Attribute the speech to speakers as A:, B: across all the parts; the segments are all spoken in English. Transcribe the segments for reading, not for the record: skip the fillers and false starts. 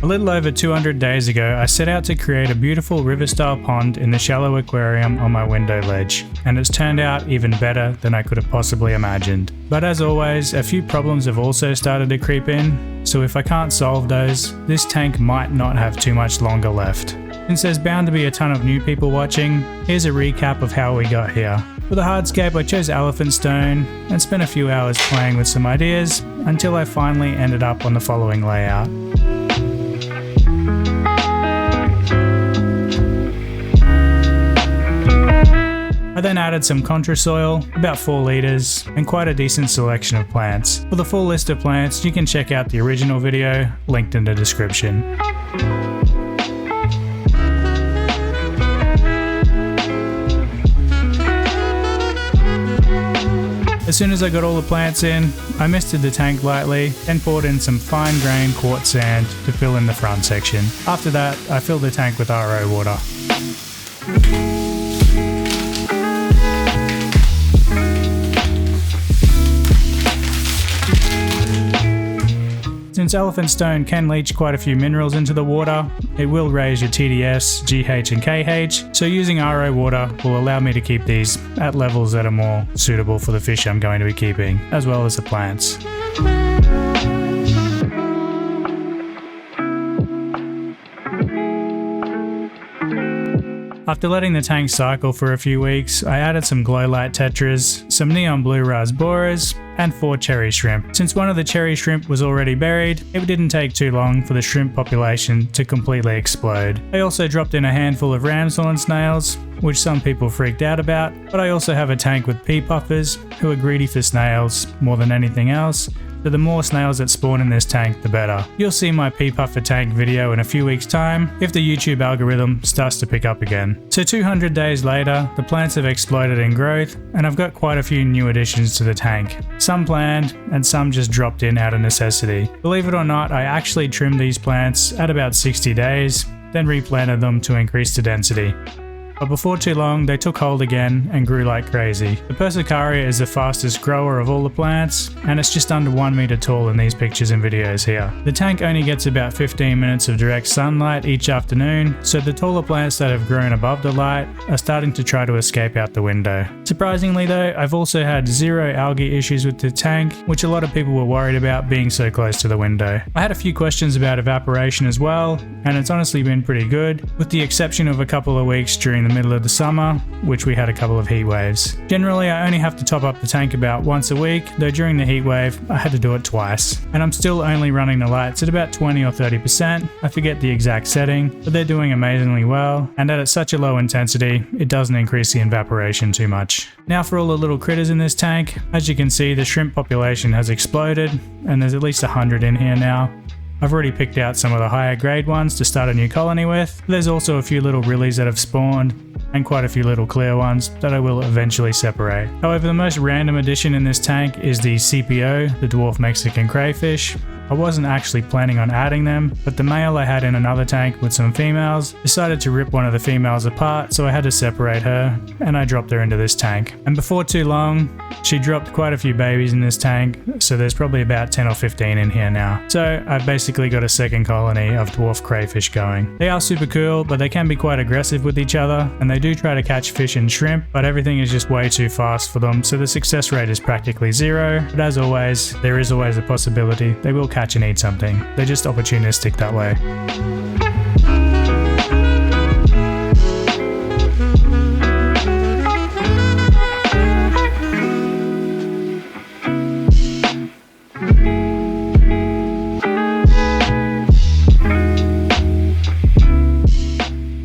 A: A little over 200 days ago, I set out to create a beautiful river-style pond in the shallow aquarium on my window ledge, and it's turned out even better than I could have possibly imagined. But as always, a few problems have also started to creep in, so if I can't solve those, this tank might not have too much longer left. Since there's bound to be a ton of new people watching, here's a recap of how we got here. For the hardscape, I chose elephant stone and spent a few hours playing with some ideas until I finally ended up on the following layout. I then added some contra soil, about 4 litres, and quite a decent selection of plants. For the full list of plants, you can check out the original video, linked in the description. As soon as I got all the plants in, I misted the tank lightly, then poured in some fine grained quartz sand to fill in the front section. After that, I filled the tank with RO water. Since elephant stone can leach quite a few minerals into the water, it will raise your TDS, GH and KH, so using RO water will allow me to keep these at levels that are more suitable for the fish I'm going to be keeping, as well as the plants. After letting the tank cycle for a few weeks, I added some glow light tetras, some neon blue rasboras, and 4 cherry shrimp. Since one of the cherry shrimp was already buried, it didn't take too long for the shrimp population to completely explode. I also dropped in a handful of ramshorn snails, which some people freaked out about, but I also have a tank with pea puffers, who are greedy for snails more than anything else, so the more snails that spawn in this tank, the better. You'll see my pea puffer tank video in a few weeks' time, if the YouTube algorithm starts to pick up again. So 200 days later, the plants have exploded in growth, and I've got quite a few new additions to the tank. Some planned, and some just dropped in out of necessity. Believe it or not, I actually trimmed these plants at about 60 days, then replanted them to increase the density. But before too long, they took hold again and grew like crazy. The Persicaria is the fastest grower of all the plants, and it's just under 1 meter tall in these pictures and videos here. The tank only gets about 15 minutes of direct sunlight each afternoon, so the taller plants that have grown above the light are starting to try to escape out the window. Surprisingly though, I've also had 0 algae issues with the tank, which a lot of people were worried about being so close to the window. I had a few questions about evaporation as well, and it's honestly been pretty good, with the exception of a couple of weeks during the middle of the summer, which we had a couple of heat waves. Generally, I only have to top up the tank about once a week, though during the heat wave, I had to do it twice. And I'm still only running the lights at about 20 or 30%, I forget the exact setting, but they're doing amazingly well, and at such a low intensity, it doesn't increase the evaporation too much. Now for all the little critters in this tank, as you can see, the shrimp population has exploded, and there's at least 100 in here now. I've already picked out some of the higher grade ones to start a new colony with. There's also a few little rillies that have spawned, and quite a few little clear ones that I will eventually separate. However, the most random addition in this tank is the CPO, the dwarf Mexican crayfish. I wasn't actually planning on adding them, but the male I had in another tank with some females decided to rip one of the females apart, so I had to separate her, and I dropped her into this tank. And before too long, she dropped quite a few babies in this tank, so there's probably about 10 or 15 in here now. So I've basically got a second colony of dwarf crayfish going. They are super cool, but they can be quite aggressive with each other, and they do try to catch fish and shrimp, but everything is just way too fast for them, so the success rate is practically 0. But as always, there is always a possibility they will catch and eat something. They're just opportunistic that way.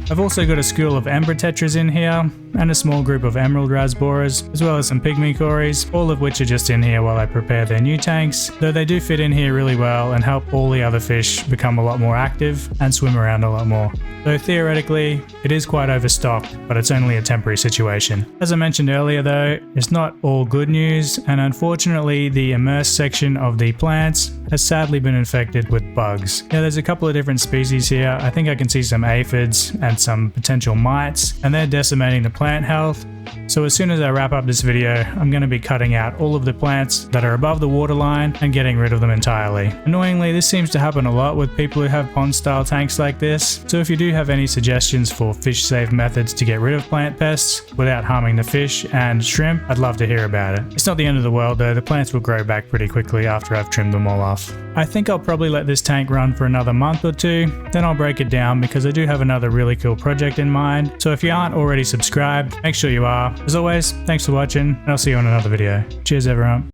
A: I've also got a school of Ambra tetras in here, and a small group of emerald rasboras, as well as some pygmy cories, all of which are just in here while I prepare their new tanks, though they do fit in here really well and help all the other fish become a lot more active and swim around a lot more. Though theoretically, it is quite overstocked, but it's only a temporary situation. As I mentioned earlier though, it's not all good news, and unfortunately the immersed section of the plants has sadly been infected with bugs. Now there's a couple of different species here. I think I can see some aphids and some potential mites, and they're decimating the plant health, So as soon as I wrap up this video, I'm going to be cutting out all of the plants that are above the waterline and getting rid of them entirely. Annoyingly, this seems to happen a lot with people who have pond style tanks like this, so if you do have any suggestions for fish safe methods to get rid of plant pests without harming the fish and shrimp, I'd love to hear about it. It's not the end of the world though, the plants will grow back pretty quickly after I've trimmed them all off. I think I'll probably let this tank run for another month or two, then I'll break it down because I do have another really cool project in mind, so if you aren't already subscribed, make sure you are. As always, thanks for watching, and I'll see you on another video. Cheers everyone.